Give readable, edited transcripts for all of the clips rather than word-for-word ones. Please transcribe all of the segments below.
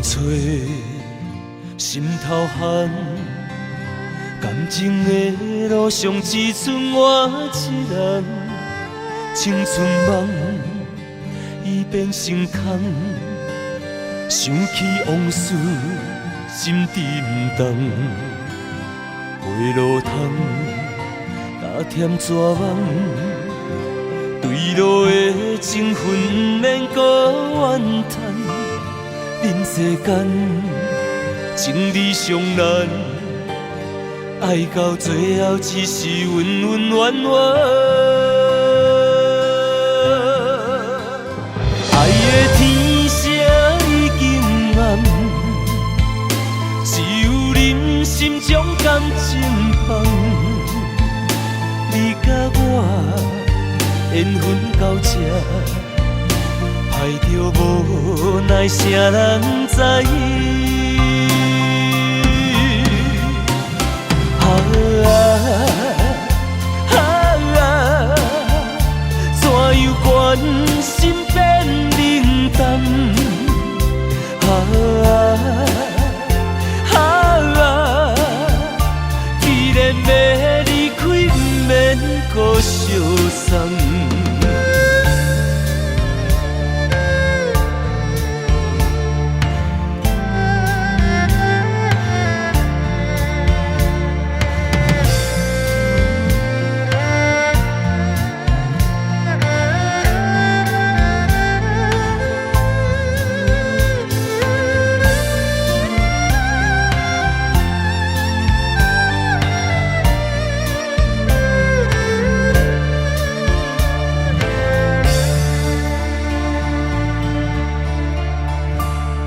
吹，心头寒，感情的路上只剩我一人，青春梦已变成空，想起往事心沉重，回路通加添绝望，对路的情分不免搁怨叹。 人世间，情理上难，爱到最后只是恩恩怨怨。爱的天色已经暗，只有人心中感情放。你甲我缘分到这。 爱着无奈，谁人知？怎样关心变冷淡？既然要离开，不免搁相送。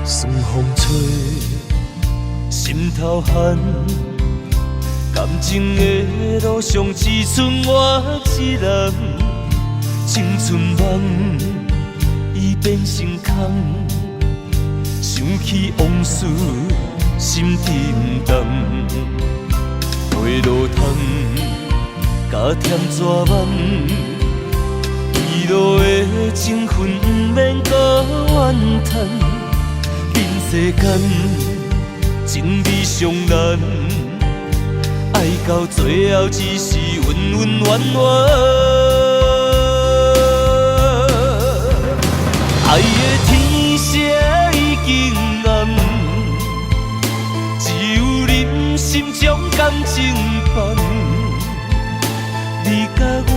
算风吹，心头寒，感情的路上只剩我一人，青春梦已变成空，想起往事心沉重，回路通加添绝望，对路的情分不免搁怨叹。 世间情理上难，爱到最后只是恩恩怨怨。爱的天色已经暗，只有人心中感情放。你甲我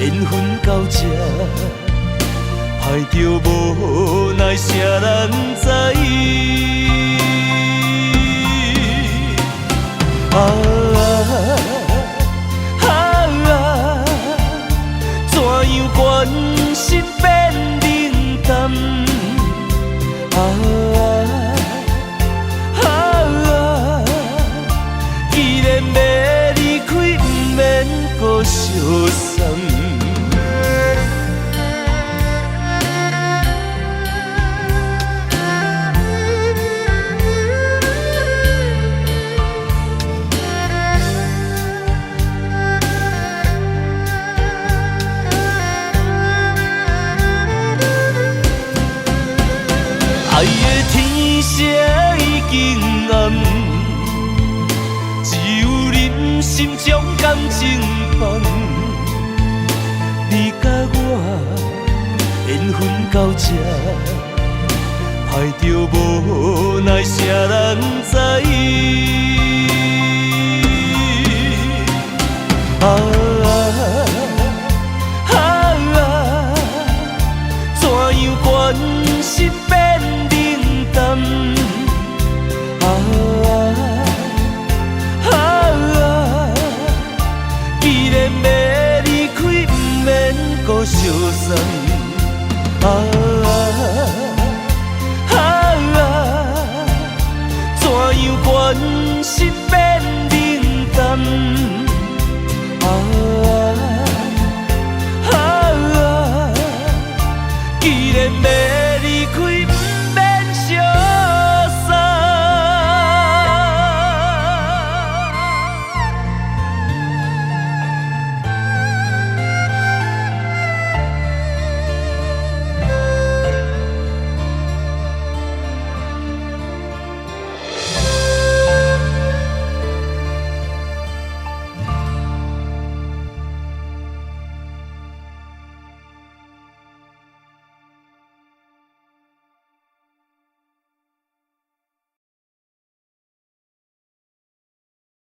缘分到这。 爱着无奈，谁人知？怎样关心变冷淡？既然要离开，不免搁相送。 爱的天色已经暗，只有人心中感情放。你甲我缘分到这，爱着无奈，谁人知？怎样关心变？ 既然要离开，不免搁相送。